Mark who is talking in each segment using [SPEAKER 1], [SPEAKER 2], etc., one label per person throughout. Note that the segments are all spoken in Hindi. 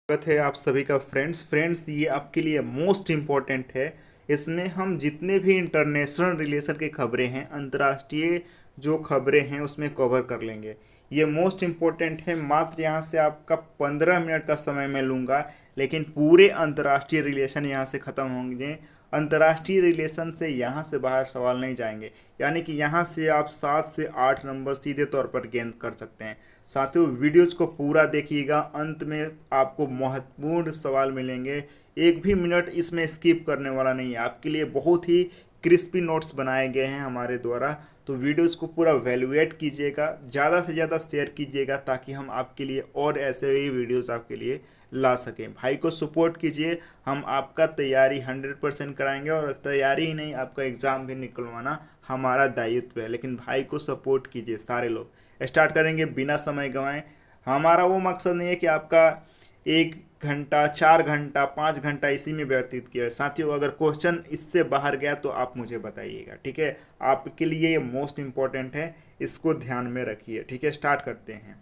[SPEAKER 1] स्वागत है आप सभी का फ्रेंड्स ये आपके लिए मोस्ट इम्पोर्टेंट है। इसमें हम जितने भी इंटरनेशनल रिलेशन की खबरें हैं, अंतर्राष्ट्रीय जो खबरें हैं उसमें कवर कर लेंगे। ये मोस्ट इम्पोर्टेंट है। मात्र यहाँ से आपका 15 मिनट का समय मैं लूँगा, लेकिन पूरे अंतर्राष्ट्रीय रिलेशन यहाँ से ख़त्म होंगे। अंतर्राष्ट्रीय रिलेशन से यहाँ से बाहर सवाल नहीं जाएंगे, यानी कि यहाँ से आप 7 से 8 नंबर सीधे तौर पर गेंद कर सकते हैं। साथियों, वीडियोज को पूरा देखिएगा, अंत में आपको महत्वपूर्ण सवाल मिलेंगे। एक भी मिनट इसमें स्किप करने वाला नहीं है। आपके लिए बहुत ही क्रिस्पी नोट्स बनाए गए हैं हमारे द्वारा, तो वीडियोस को पूरा वैल्यूएट कीजिएगा, ज़्यादा से ज़्यादा शेयर कीजिएगा, ताकि हम आपके लिए और ऐसे ही वीडियोस आपके लिए ला सकें। भाई को सपोर्ट कीजिए, हम आपका तैयारी 100% कराएंगे, और तैयारी ही नहीं, आपका एग्ज़ाम भी निकलवाना हमारा दायित्व है। लेकिन भाई को सपोर्ट कीजिए सारे लोग। स्टार्ट करेंगे बिना समय गंवाए। हमारा वो मकसद नहीं है कि आपका 1 घंटा 4 घंटा 5 घंटा इसी में व्यतीत किया है। साथियों, अगर क्वेश्चन इससे बाहर गया तो आप मुझे बताइएगा, ठीक है। आपके लिए ये मोस्ट इम्पॉर्टेंट है, इसको ध्यान में रखिए, ठीक है। स्टार्ट करते हैं।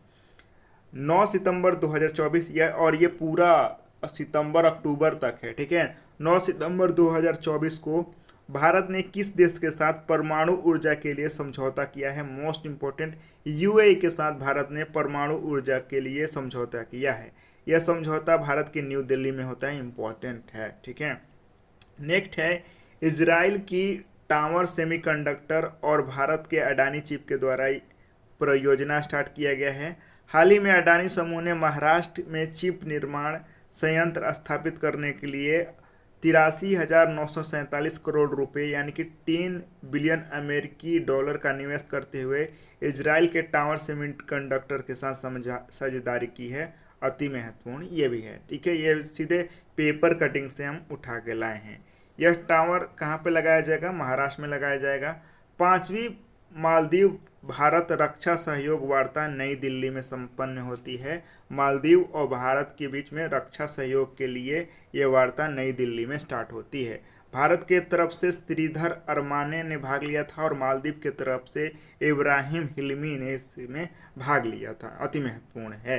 [SPEAKER 1] 9 सितंबर 2024 और ये पूरा सितंबर अक्टूबर तक है, ठीक है। 9 सितंबर 2024 को भारत ने किस देश के साथ परमाणु ऊर्जा के लिए समझौता किया है? मोस्ट इम्पोर्टेंट, यूएई के साथ भारत ने परमाणु ऊर्जा के लिए समझौता किया है। यह समझौता भारत के न्यू दिल्ली में होता है, इम्पोर्टेंट है, ठीक है। नेक्स्ट है, इजराइल की टावर सेमीकंडक्टर और भारत के अडानी चिप के द्वारा परियोजना स्टार्ट किया गया है। हाल ही में अडानी समूह ने महाराष्ट्र में चिप निर्माण संयंत्र स्थापित करने के लिए 83,947 करोड़ रुपए यानी कि 3 बिलियन अमेरिकी डॉलर का निवेश करते हुए इजराइल के टावर सेमीकंडक्टर के साथ साझेदारी की है। अति महत्वपूर्ण ये भी है, ठीक है। ये सीधे पेपर कटिंग से हम उठा के लाए हैं। यह टावर कहाँ पे लगाया जाएगा? महाराष्ट्र में लगाया जाएगा। 5वीं मालदीव भारत रक्षा सहयोग वार्ता नई दिल्ली में संपन्न होती है। मालदीव और भारत के बीच में रक्षा सहयोग के लिए ये वार्ता नई दिल्ली में स्टार्ट होती है। भारत के तरफ से श्रीधर अरमाने ने भाग लिया था, और मालदीव के तरफ से इब्राहिम हिल्मी ने इसमें भाग लिया था। अति महत्वपूर्ण है।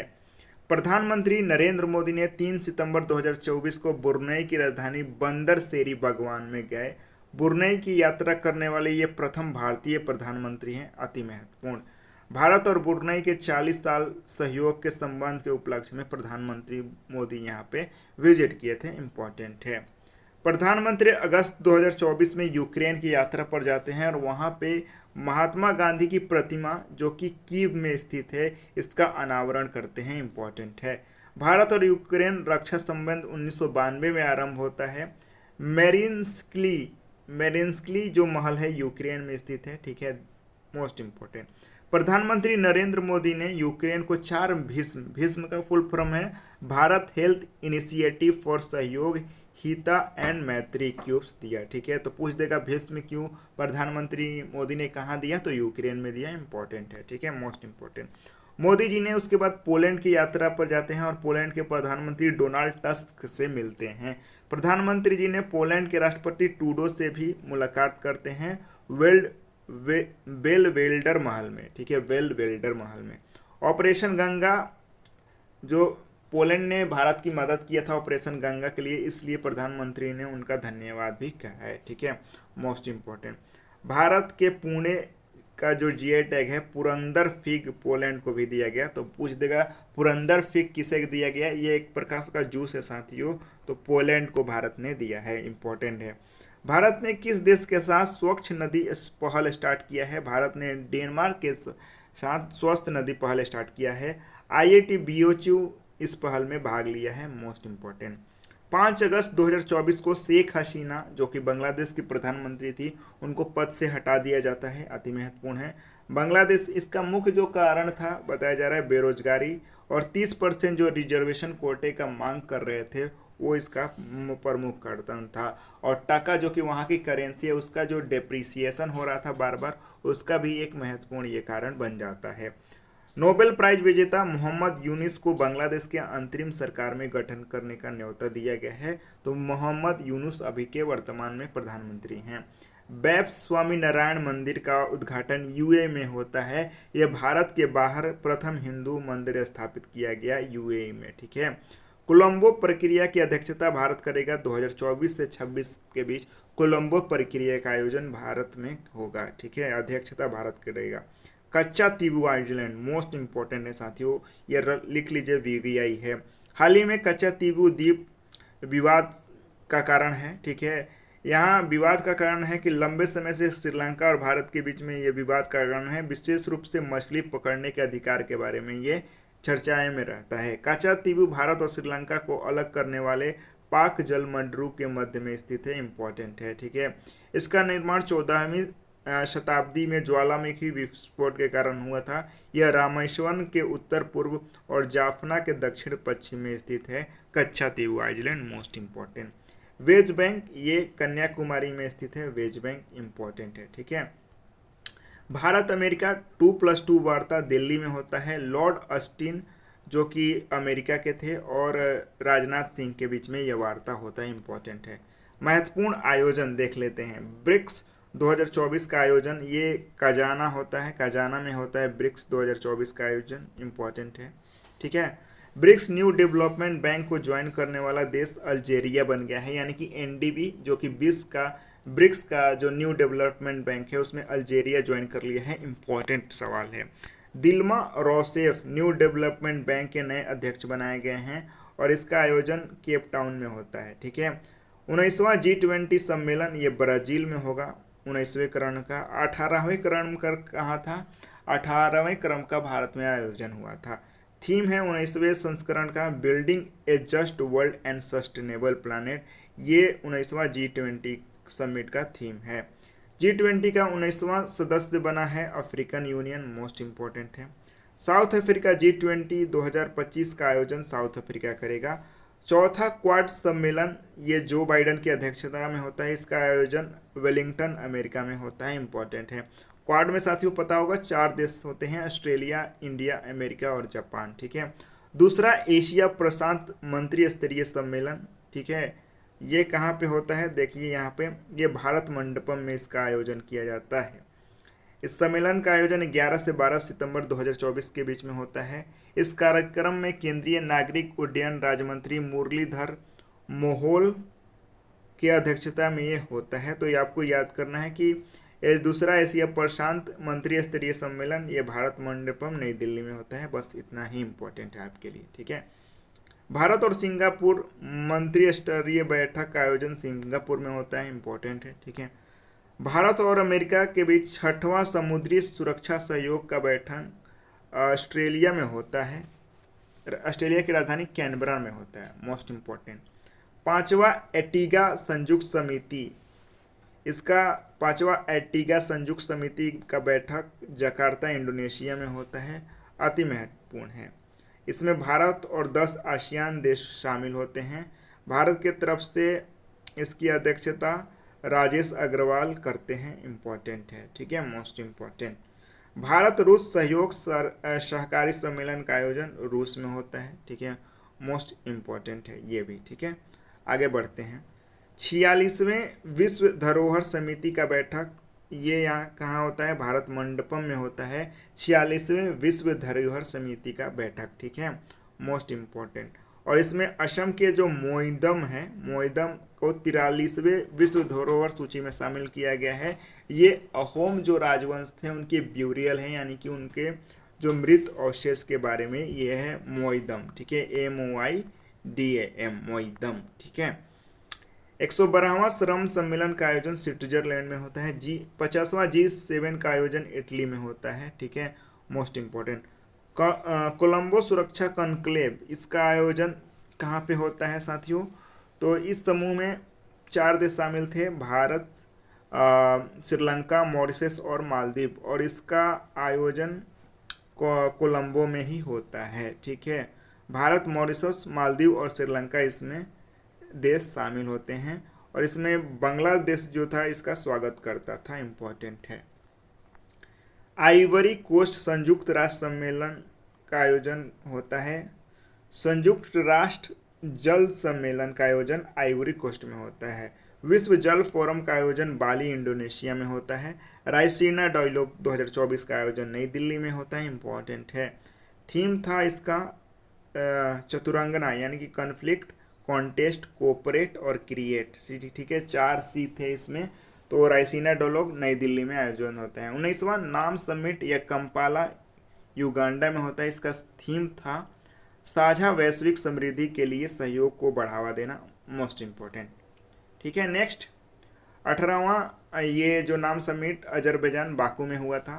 [SPEAKER 1] प्रधानमंत्री नरेंद्र मोदी ने 3 सितंबर 2024 को ब्रुनई की राजधानी बंदर सेरी बागवान में गए। ब्रुनई की यात्रा करने वाले ये प्रथम भारतीय प्रधानमंत्री हैं। अति महत्वपूर्ण, भारत और ब्रुनई के 40 साल सहयोग के संबंध के उपलक्ष्य में प्रधानमंत्री मोदी यहाँ पे विजिट किए थे, इम्पोर्टेंट है। प्रधानमंत्री अगस्त 2024 में यूक्रेन की यात्रा पर जाते हैं, और वहाँ पे महात्मा गांधी की प्रतिमा जो कि कीव में स्थित है, इसका अनावरण करते हैं, इम्पोर्टेंट है। भारत और यूक्रेन रक्षा संबंध 1992 में आरंभ होता है। मेरिन्स्की जो महल है यूक्रेन में स्थित है, ठीक है, मोस्ट इम्पोर्टेंट। प्रधानमंत्री नरेंद्र मोदी ने यूक्रेन को 4 भीष्म का फुल फॉर्म है भारत हेल्थ इनिशिएटिव फॉर सहयोग हिता एंड मैत्री क्यूब्स दिया, ठीक है। तो पूछ देगा भीष्म क्यों प्रधानमंत्री मोदी ने कहाँ दिया? तो यूक्रेन में दिया, इंपॉर्टेंट है, ठीक है, मोस्ट इंपॉर्टेंट। मोदी जी ने उसके बाद पोलैंड की यात्रा पर जाते हैं, और पोलैंड के प्रधानमंत्री डोनाल्ड टस्क से मिलते हैं। प्रधानमंत्री जी ने पोलैंड के राष्ट्रपति टूडो से भी मुलाकात करते हैं बेलवेल्डर महल में, ठीक है, बेलवेल्डर महल में। ऑपरेशन गंगा, जो पोलैंड ने भारत की मदद किया था ऑपरेशन गंगा के लिए, इसलिए प्रधानमंत्री ने उनका धन्यवाद भी कहा है, ठीक है, मोस्ट इम्पोर्टेंट। भारत के पुणे का जो जीआई टैग है पुरंदर फिग पोलैंड को भी दिया गया। तो पूछ देगा पुरंदर फिग किसे दिया गया? ये एक प्रकार का जूस है साथियों, तो पोलैंड को भारत ने दिया है, इंपॉर्टेंट है। भारत ने किस देश के साथ स्वच्छ नदी पहल स्टार्ट किया है? भारत ने डेनमार्क के साथ स्वच्छ नदी पहल स्टार्ट किया है। IIT BOQ इस पहल में भाग लिया है, मोस्ट इम्पोर्टेंट। 5 अगस्त 2024 को शेख हसीना जो कि बांग्लादेश की प्रधानमंत्री थी, उनको पद से हटा दिया जाता है, अति महत्वपूर्ण है। बांग्लादेश, इसका मुख्य जो कारण था बताया जा रहा है बेरोजगारी, और 30% जो रिजर्वेशन कोटे का मांग कर रहे थे वो इसका प्रमुख कारण था। और टका जो कि वहाँ की करेंसी है, उसका जो डेप्रिसिएशन हो रहा था बार बार, उसका भी एक महत्वपूर्ण ये कारण बन जाता है। नोबेल प्राइज विजेता मोहम्मद यूनुस को बांग्लादेश के अंतरिम सरकार में गठन करने का न्योता दिया गया है। तो मोहम्मद यूनुस अभी के वर्तमान में प्रधानमंत्री हैं। बैप्स स्वामी नारायण मंदिर का उद्घाटन यूएई में होता है। यह भारत के बाहर प्रथम हिंदू मंदिर स्थापित किया गया यूएई में, ठीक है। कोलंबो प्रक्रिया की अध्यक्षता भारत करेगा 2024 से 26 के बीच। कोलंबो प्रक्रिया का आयोजन भारत में होगा, ठीक है, अध्यक्षता भारत करेगा। कच्चा तीबू आइलैंड मोस्ट इंपॉर्टेंट है साथियों, ये लिख लीजिए, वीवीआई है। हाल ही में कच्चा तीबू द्वीप विवाद का कारण है, ठीक है। यहाँ विवाद का कारण है कि लंबे समय से श्रीलंका और भारत के बीच में ये विवाद का कारण है, विशेष रूप से मछली पकड़ने के अधिकार के बारे में ये चर्चाएं में रहता है। कच्चा तीबू भारत और श्रीलंका को अलग करने वाले पाक जलमंडरू के मध्य में स्थित है, इंपॉर्टेंट है, ठीक है। इसका निर्माण 14वीं शताब्दी में ज्वालामुखी विस्फोट के कारण हुआ था। यह रामेश्वरम के उत्तर पूर्व और जाफना के दक्षिण पश्चिम में स्थित है। Katchatheevu island most important. Wadge Bank ये कन्याकुमारी में स्थित है, वेज बैंक इंपॉर्टेंट है, ठीक है। भारत अमेरिका 2+2 वार्ता दिल्ली में होता है। लॉर्ड ऑस्टिन जो कि अमेरिका के थे और राजनाथ सिंह के बीच में यह वार्ता होता है, इंपॉर्टेंट है। महत्वपूर्ण आयोजन देख लेते हैं। ब्रिक्स 2024 का आयोजन ये काजाना होता है, काजाना में होता है ब्रिक्स 2024 का आयोजन, इंपॉर्टेंट है, ठीक है। ब्रिक्स न्यू डेवलपमेंट बैंक को ज्वाइन करने वाला देश अल्जेरिया बन गया है, यानी कि एनडीबी जो कि ब्रिक्स का जो न्यू डेवलपमेंट बैंक है उसमें अल्जेरिया ज्वाइन कर लिया है, इंपॉर्टेंट सवाल है। दिल्मा रोसेफ न्यू डेवलपमेंट बैंक के नए अध्यक्ष बनाए गए हैं और इसका आयोजन केप टाउन में होता है, ठीक है। 19वां G20 सम्मेलन ये ब्राजील में होगा 19वें क्रम का। 18वें क्रम का कहाँ था? 18वें क्रम का भारत में आयोजन हुआ था। थीम है 19वें संस्करण का building A just world and sustainable planet, ये 19वां G20 समिट का थीम है। G20 का 19वां सदस्य बना है अफ्रीकन यूनियन, मोस्ट इंपॉर्टेंट है। साउथ अफ्रीका G20 2025 का आयोजन साउथ अफ्रीका करेगा। चौथा क्वाड सम्मेलन ये जो बाइडन की अध्यक्षता में होता है, इसका आयोजन वेलिंगटन अमेरिका में होता है, इंपॉर्टेंट है। क्वाड में साथियों पता होगा 4 देश होते हैं, ऑस्ट्रेलिया, इंडिया, अमेरिका और जापान, ठीक है। दूसरा एशिया प्रशांत मंत्री स्तरीय सम्मेलन, ठीक है, ये कहाँ पे होता है? देखिए यहाँ पे, ये भारत मंडपम में इसका आयोजन किया जाता है। इस सम्मेलन का आयोजन 11 से 12 सितंबर 2024 के बीच में होता है। इस कार्यक्रम में केंद्रीय नागरिक उड्डयन राज्य मंत्री मुरलीधर मोहोल की अध्यक्षता में ये होता है। तो ये आपको याद करना है कि दूसरा एशिया प्रशांत मंत्री स्तरीय सम्मेलन ये भारत मंडपम नई दिल्ली में होता है। बस इतना ही इम्पोर्टेंट है आपके लिए, ठीक है। भारत और सिंगापुर मंत्री स्तरीय बैठक का आयोजन सिंगापुर में होता है, इम्पोर्टेंट है, ठीक है। भारत और अमेरिका के बीच 6वां समुद्री सुरक्षा सहयोग का बैठक ऑस्ट्रेलिया में होता है, ऑस्ट्रेलिया की राजधानी कैनबरा में होता है, मोस्ट इम्पोर्टेंट। 5वां एटीगा संयुक्त समिति, इसका 5वां एटीगा संयुक्त समिति का बैठक जकार्ता इंडोनेशिया में होता है, अति महत्वपूर्ण है। इसमें भारत और 10 आसियान देश शामिल होते हैं। भारत के तरफ से इसकी अध्यक्षता राजेश अग्रवाल करते हैं, इम्पोर्टेंट है, ठीक है, मोस्ट इम्पोर्टेंट। भारत रूस सहयोग सहकारी सम्मेलन का आयोजन रूस में होता है, ठीक है, मोस्ट इम्पोर्टेंट है ये भी, ठीक है। आगे बढ़ते हैं। 46वें विश्व धरोहर समिति का बैठक ये यहाँ कहाँ होता है? भारत मंडपम में होता है 46वें विश्व धरोहर समिति का बैठक, ठीक है, मोस्ट इम्पोर्टेंट। और इसमें असम के जो मोइदम है, मोइदम को 43वें विश्व धरोहर सूची में शामिल किया गया है। ये अहोम जो राजवंश थे उनके ब्यूरियल हैं, यानी कि उनके जो मृत अवशेष के बारे में ये है मोइदम, ठीक है, MOIDAM मोइदम, ठीक है। 112वां श्रम सम्मेलन का आयोजन स्विट्जरलैंड में होता है। 50वां G7 का आयोजन इटली में होता है, ठीक है, मोस्ट इम्पोर्टेंट। कोलंबो सुरक्षा कॉन्क्लेव, इसका आयोजन कहाँ पे होता है साथियों? तो इस समूह में 4 देश शामिल थे, भारत, श्रीलंका, मॉरिशस और मालदीव, और इसका आयोजन कोलंबो में ही होता है, ठीक है। भारत, मॉरिशस, मालदीव और श्रीलंका इसमें देश शामिल होते हैं, और इसमें बांग्लादेश जो था इसका स्वागत करता था, इम्पोर्टेंट है। आइवरी कोस्ट संयुक्त राष्ट्र सम्मेलन का आयोजन होता है। संयुक्त राष्ट्र जल सम्मेलन का आयोजन आइवरी कोस्ट में होता है। विश्व जल फोरम का आयोजन बाली, इंडोनेशिया में होता है। रायसीना डायलॉग 2024 का आयोजन नई दिल्ली में होता है, इम्पोर्टेंट है। थीम था इसका चतुरंगना यानी कि कॉन्फ्लिक्ट, कॉन्टेस्ट, कोऑपरेट और क्रिएट, ठीक है, 4C थे इसमें। तो राइसीना डायलॉग नई दिल्ली में आयोजन होता है। 19वां नाम समिट या कंपाला युगांडा में होता है। इसका थीम था साझा वैश्विक समृद्धि के लिए सहयोग को बढ़ावा देना, मोस्ट इम्पोर्टेंट। ठीक है, नेक्स्ट 18वां ये जो नाम समिट अजरबैजान बाकू में हुआ था।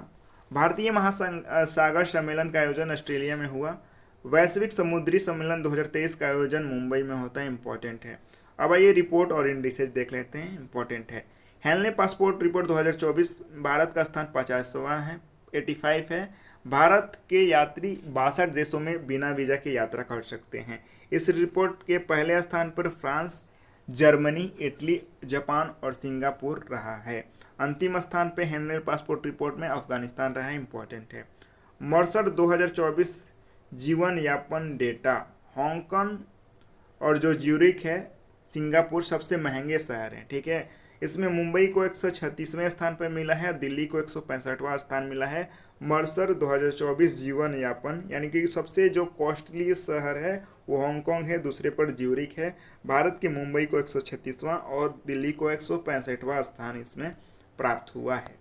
[SPEAKER 1] भारतीय महासागर सम्मेलन का आयोजन ऑस्ट्रेलिया में हुआ। वैश्विक समुद्री सम्मेलन 2023 का आयोजन मुंबई में होता है, इंपॉर्टेंट है। अब आइए रिपोर्ट और इंडिसेज देख लेते हैं, इंपॉर्टेंट है। हेनले पासपोर्ट रिपोर्ट 2024, भारत का स्थान 50वां है, 85 है। भारत के यात्री 62 देशों में बिना वीजा के यात्रा कर सकते हैं। इस रिपोर्ट के पहले स्थान पर फ्रांस, जर्मनी, इटली, जापान और सिंगापुर रहा है। अंतिम स्थान पे हेनले पासपोर्ट रिपोर्ट में अफगानिस्तान रहा है, इंपॉर्टेंट है। मर्सर 2024 जीवन यापन डेटा, हांगकांग और जो ज्यूरिख है, सिंगापुर सबसे महंगे शहर हैं। ठीक है, इसमें मुंबई को 136वें स्थान पर मिला है, दिल्ली को 165वां स्थान मिला है। मर्सर 2024 जीवन यापन यानी कि सबसे जो कॉस्टली शहर है वो हांगकांग है, दूसरे पर ज्यूरिख है। भारत की मुंबई को 136वां और दिल्ली को 165वां स्थान इसमें प्राप्त हुआ है।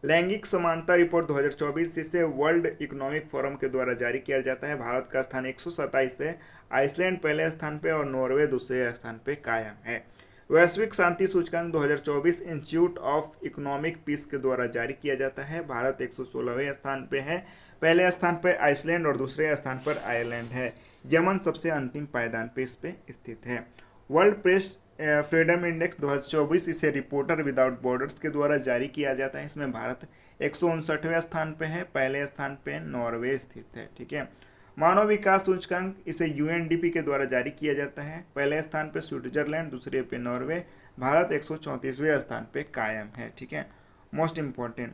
[SPEAKER 1] लैंगिक समानता रिपोर्ट 2024 इसे वर्ल्ड इकोनॉमिक फोरम के द्वारा जारी किया जाता है। भारत का स्थान 127 है, आइसलैंड पहले स्थान पे और नॉर्वे दूसरे स्थान पे कायम है। वैश्विक शांति सूचकांक 2024 इंस्टीट्यूट ऑफ इकोनॉमिक पीस के द्वारा जारी किया जाता है। भारत 116वें स्थान पे है, पहले स्थान पर आइसलैंड और दूसरे स्थान पर आयरलैंड है। यमन सबसे अंतिम पायदान पे इस पे स्थित है। वर्ल्ड प्रेस फ्रीडम इंडेक्स 2024 इसे रिपोर्टर विदाउट बॉर्डर्स के द्वारा जारी किया जाता है। इसमें भारत 159वें स्थान पे है, पहले स्थान पे नॉर्वे स्थित है। ठीक है, मानव विकास सूचकांक इसे यूएनडीपी के द्वारा जारी किया जाता है। पहले स्थान पे स्विट्जरलैंड, दूसरे पे नॉर्वे। भारत 134वें स्थान पे कायम है। ठीक है, मोस्ट इम्पोर्टेंट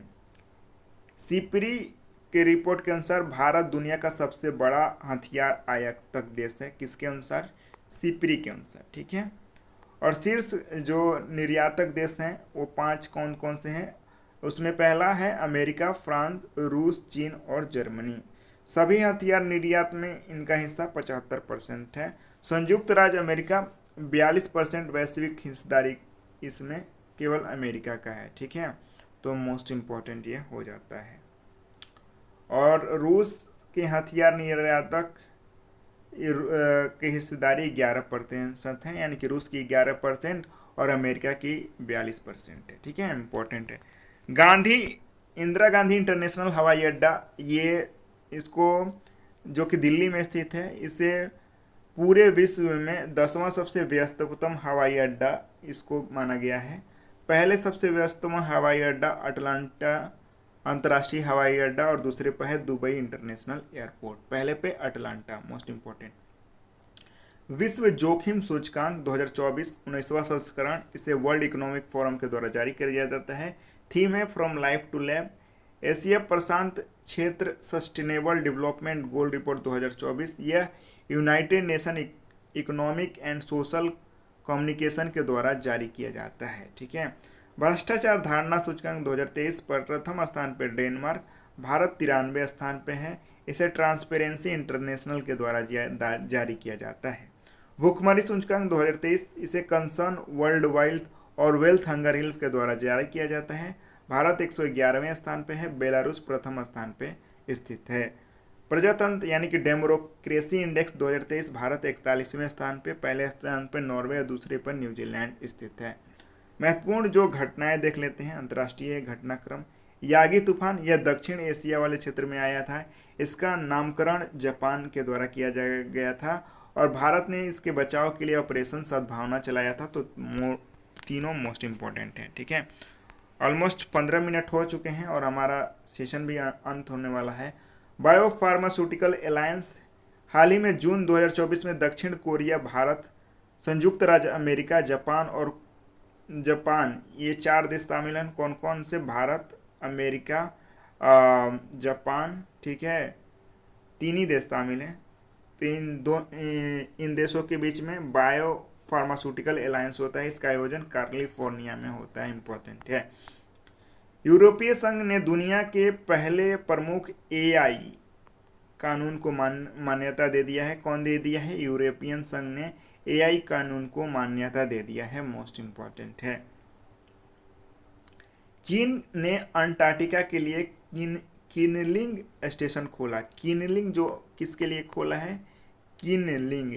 [SPEAKER 1] सिपरी के रिपोर्ट के अनुसार भारत दुनिया का सबसे बड़ा हथियार आयातक देश है। किसके अनुसार? सिपरी के अनुसार। ठीक है, और शीर्ष जो निर्यातक देश हैं वो 5 कौन कौन से हैं? उसमें पहला है अमेरिका, फ्रांस, रूस, चीन और जर्मनी। सभी हथियार निर्यात में इनका हिस्सा 75% है। संयुक्त राज्य अमेरिका 42% वैश्विक हिस्सेदारी इसमें केवल अमेरिका का है। ठीक है, तो मोस्ट इम्पॉर्टेंट ये हो जाता है। और रूस के हथियार निर्यातक की हिस्सेदारी 11% है, यानी कि रूस की 11% और अमेरिका की 42% है। ठीक है, इम्पोर्टेंट है। इंदिरा गांधी इंटरनेशनल हवाई अड्डा, ये इसको जो कि दिल्ली में स्थित है, इसे पूरे विश्व में 10वां सबसे व्यस्ततम हवाई अड्डा इसको माना गया है। पहले सबसे व्यस्ततम हवाई अड्डा अटलांटा अंतर्राष्ट्रीय हवाई अड्डा और दूसरे पर है दुबई इंटरनेशनल एयरपोर्ट। पहले पे अटलांटा, मोस्ट इम्पोर्टेंट। विश्व जोखिम सूचकांक 2024 19वां संस्करण, इसे वर्ल्ड इकोनॉमिक फोरम के द्वारा जारी किया जाता है। थीम है from life to lab. Asia प्रशांत क्षेत्र सस्टेनेबल डेवलपमेंट गोल रिपोर्ट 2024, यह United Nation economic and social communication के द्वारा जारी किया जाता है। ठीक है, भ्रष्टाचार धारणा सूचकांक 2023 पर प्रथम स्थान पर डेनमार्क, भारत 93वें स्थान पे है। इसे ट्रांसपेरेंसी इंटरनेशनल के द्वारा जारी किया जाता है। भूखमरी सूचकांक 2023, इसे कंसर्न वर्ल्ड वाइड और वेल्थ हंगर हिल्फ के द्वारा जारी किया जाता है। भारत 111वें स्थान पे है, बेलारूस प्रथम स्थान पे स्थित है। प्रजातंत्र यानी कि डेमोक्रेसी इंडेक्स 2023, भारत 41वें स्थान पे, पहले स्थान पे नॉर्वे और दूसरे पर न्यूजीलैंड स्थित है। महत्वपूर्ण जो घटनाएं देख लेते हैं, अंतर्राष्ट्रीय घटनाक्रम। यागी तूफान, यह दक्षिण एशिया वाले क्षेत्र में आया था। इसका नामकरण जापान के द्वारा किया गया था और भारत ने इसके बचाव के लिए ऑपरेशन सद्भावना चलाया था। तो तीनों मोस्ट इम्पोर्टेंट हैं। ठीक है, ऑलमोस्ट 15 मिनट हो चुके हैं और हमारा सेशन भी अंत होने वाला है। बायो फार्मास्यूटिकल अलायंस, हाल ही में जून 2024 में दक्षिण कोरिया, भारत, संयुक्त राज्य अमेरिका, जापान ये 4 देश शामिल हैं। कौन कौन से? Bharat, America, Japan. ठीक है, 3 ही देश शामिल हैं। तो इन देशों के बीच में बायो फार्मास्यूटिकल अलायंस होता है। इसका आयोजन कैलिफोर्निया में होता है, इंपॉर्टेंट है। यूरोपीय संघ ने दुनिया के पहले प्रमुख AI कानून को मान्यता दे दिया है? कौन दे दिया है? यूरोपियन संघ ने एआई कानून को मान्यता दे दिया है। मोस्ट इंपॉर्टेंट है। चीन ने अंटार्कटिका के लिए किनलिंग स्टेशन खोला। किनलिंग जो किसके लिए खोला है? किनलिंग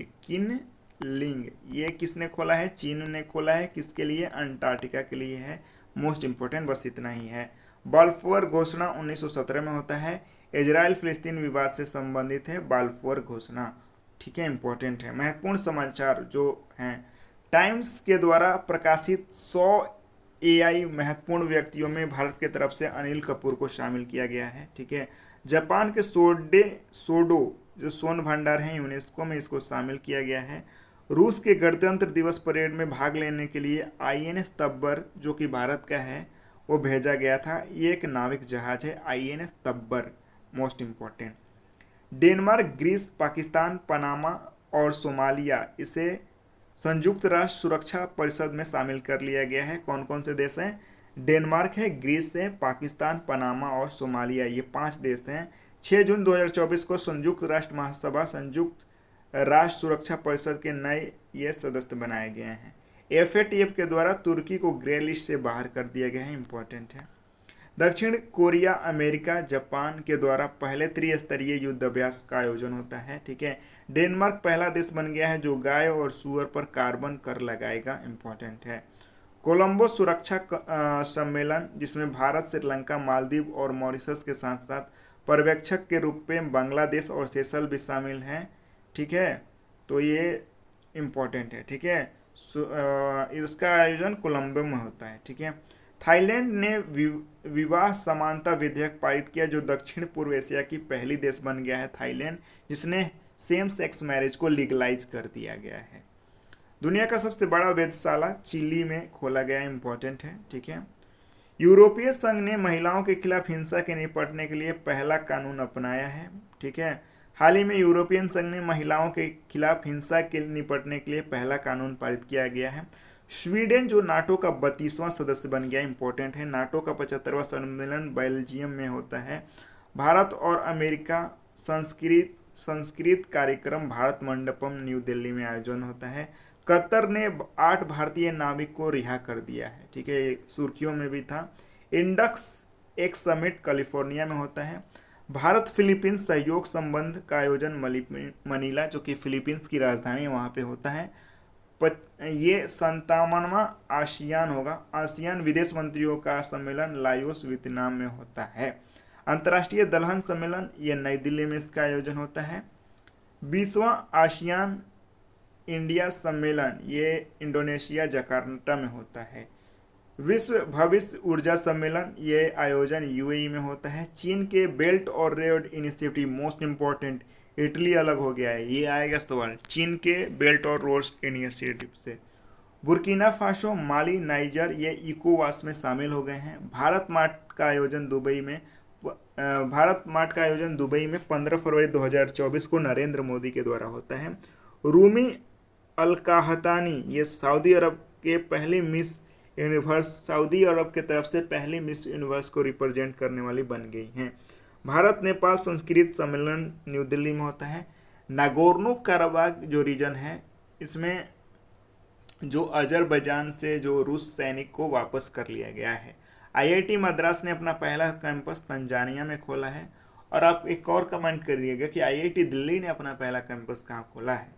[SPEAKER 1] ये किसने खोला है? चीन ने खोला है। किसके लिए? अंटार्कटिका के लिए है। मोस्ट इंपॉर्टेंट बस इतना ही है। बाल्फोर घोषणा 1917 में होता है। इजराइल फिलिस्तीन विवाद से संबंधित है बाल्फोर घोषणा। ठीक है, इंपॉर्टेंट है। महत्वपूर्ण समाचार जो हैं, टाइम्स के द्वारा प्रकाशित 100 एआई महत्वपूर्ण व्यक्तियों में भारत की तरफ से अनिल कपूर को शामिल किया गया है। ठीक है। जापान के सोडो जो सोन भंडार है यूनेस्को में, इसको शामिल किया गया है। रूस के गणतंत्र दिवस परेड में भाग लेने के लिए आईएनएस तब्बर जो कि भारत का है वो भेजा गया था। ये एक नाविक जहाज है INS Tabar. Most important. Denmark, Greece, Pakistan, Panama और सोमालिया इसे संयुक्त राष्ट्र सुरक्षा परिषद में शामिल कर लिया गया है। कौन कौन से देश हैं? डेनमार्क है, ग्रीस है, पाकिस्तान, पनामा और सोमालिया, ये 5 देश हैं। 6 जून 2024 को संयुक्त राष्ट्र महासभा संयुक्त राष्ट्र सुरक्षा परिषद के नए ये सदस्य बनाए गए हैं। एफएटीएफ के द्वारा तुर्की को ग्रे लिस्ट से बाहर कर दिया गया है। इंपॉर्टेंट है। दक्षिण कोरिया, अमेरिका, जापान के द्वारा पहले त्रिस्तरीय युद्ध अभ्यास का आयोजन होता है। ठीक है। डेनमार्क पहला देश बन गया है जो गाय और सुअर पर कार्बन कर लगाएगा। इंपॉर्टेंट है। कोलंबो सुरक्षा सम्मेलन जिसमें भारत, श्रीलंका, मालदीव और मॉरिशस के साथ साथ पर्यवेक्षक के रूप में बांग्लादेश और सेशल भी शामिल हैं। ठीक है, तो ये इम्पोर्टेंट है। ठीक है, इसका आयोजन कोलंबो में होता है। ठीक है। थाईलैंड ने विवाह समानता विधेयक पारित किया जो दक्षिण पूर्व एशिया की पहली देश बन गया है थाईलैंड, जिसने सेम सेक्स मैरिज को लीगलाइज कर दिया गया है। दुनिया का सबसे बड़ा वेधशाला चिली में खोला गया। इंपॉर्टेंट है। ठीक है। यूरोपीय संघ ने महिलाओं के खिलाफ हिंसा के निपटने के लिए पहला कानून अपनाया है। ठीक है। हाल ही में यूरोपियन संघ ने महिलाओं के खिलाफ हिंसा के निपटने के लिए पहला कानून पारित किया गया है। स्वीडन जो नाटो का 32वां सदस्य बन गया। इंपॉर्टेंट है। नाटो का 75वां सम्मेलन बेल्जियम में होता है। भारत और अमेरिका संस्कृत कार्यक्रम भारत मंडपम न्यू दिल्ली में आयोजन होता है। कतर ने 8 भारतीय नाविक को रिहा कर दिया है। ठीक है, सुर्खियों में भी था। इंडक्स एक समिट कैलिफोर्निया में होता है। भारत फिलीपींस सहयोग संबंध का आयोजन मनीला जो कि फिलीपींस की राजधानी वहाँ पे होता है। ये 57वां आसियान होगा। आसियान विदेश मंत्रियों का सम्मेलन लायोस वियतनाम में होता है। अंतर्राष्ट्रीय दलहन सम्मेलन ये नई दिल्ली में इसका आयोजन होता है। 20वां आसियान इंडिया सम्मेलन ये इंडोनेशिया जकार्ता में होता है। विश्व भविष्य ऊर्जा सम्मेलन ये आयोजन यूएई में होता है। चीन के बेल्ट और road initiative most important, Italy अलग हो गया है, ये आएगा सवाल चीन के बेल्ट और रोड इनिशिएटिव से। बुर्किना फासो, माली, नाइजर ये इकोवास में शामिल हो गए हैं। भारत मार्ट का आयोजन दुबई में 15 फरवरी 2024 को नरेंद्र मोदी के द्वारा होता है। रूमी अलकाहतानी ये सऊदी अरब के पहली मिस यूनिवर्स, सऊदी अरब के तरफ से पहली मिस यूनिवर्स को रिप्रेजेंट करने वाली बन गई हैं। भारत नेपाल संस्कृत सम्मेलन न्यू दिल्ली में होता है। नागोर्नो कराबाख जो रीजन है इसमें जो अजरबैजान से जो रूस सैनिक को वापस कर लिया गया है। आईआईटी मद्रास ने अपना पहला कैंपस तंजानिया में खोला है। और आप एक और कमेंट करिएगा कि आईआईटी दिल्ली ने अपना पहला कैंपस कहाँ खोला है।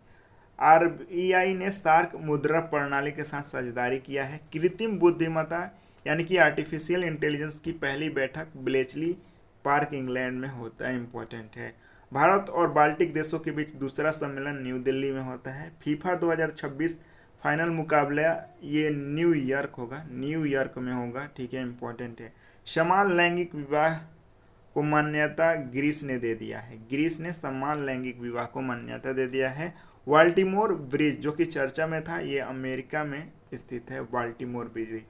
[SPEAKER 1] आरबीआई ने सार्क मुद्रा प्रणाली के साथ साझेदारी किया है। कृत्रिम बुद्धिमत्ता यानी कि आर्टिफिशियल इंटेलिजेंस की पहली बैठक ब्लेचली पार्क इंग्लैंड में होता है। इंपॉर्टेंट है। भारत और बाल्टिक देशों के बीच दूसरा सम्मेलन न्यू दिल्ली में होता है। फीफा 2026 फाइनल मुकाबला ये न्यूयॉर्क में होगा। ठीक है, इंपॉर्टेंट है। समान लैंगिक विवाह को मान्यता ग्रीस ने दे दिया है। ग्रीस ने समान लैंगिक विवाह को मान्यता दे दिया है। बाल्टीमोर ब्रिज जो कि चर्चा में था ये अमेरिका में स्थित है। Baltimore bridge.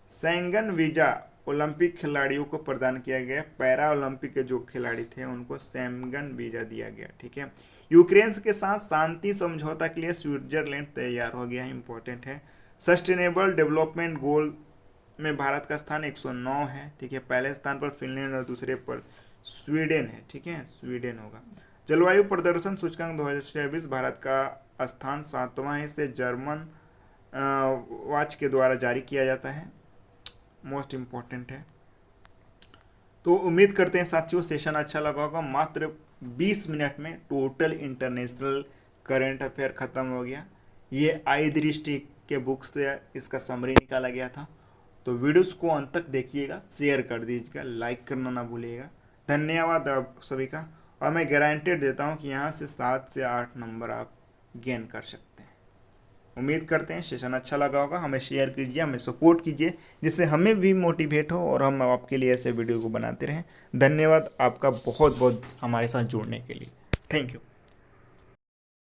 [SPEAKER 1] Schengen visa Olympic खिलाड़ियों को प्रदान किया गया। पैरा ओलंपिक के जो खिलाड़ी थे उनको शेंगन वीजा दिया गया। ठीक है। यूक्रेन के साथ शांति समझौता के लिए स्विट्जरलैंड तैयार हो गया है। इंपॉर्टेंट है। सस्टेनेबल डेवलपमेंट गोल में भारत का स्थान 109 है। ठीक है, पहले स्थान पर फिनलैंड और दूसरे पर स्वीडन है। ठीक है, स्वीडन होगा। जलवायु प्रदर्शन सूचकांक 2024 भारत का स्थान 7वां है। इसे जर्मन वॉच के द्वारा जारी किया जाता है। मोस्ट इम्पोर्टेंट है। तो उम्मीद करते हैं साथियों सेशन अच्छा लगा होगा। मात्र 20 मिनट में टोटल इंटरनेशनल करंट अफेयर ख़त्म हो गया। ये आई दृष्टि के बुक से इसका समरी निकाला गया था। तो वीडियोस को अंत तक देखिएगा, शेयर कर दीजिएगा, लाइक करना ना भूलिएगा। धन्यवाद आप सभी का। और मैं गारंटी देता हूँ कि यहाँ से 7 से 8 नंबर आप गेन कर सकते हैं। उम्मीद करते हैं सेशन अच्छा लगा होगा। हमें शेयर कीजिए, हमें सपोर्ट कीजिए, जिससे हमें भी मोटिवेट हो और हम आपके लिए ऐसे वीडियो को बनाते रहें। धन्यवाद आपका बहुत बहुत हमारे साथ जुड़ने के लिए। Thank you.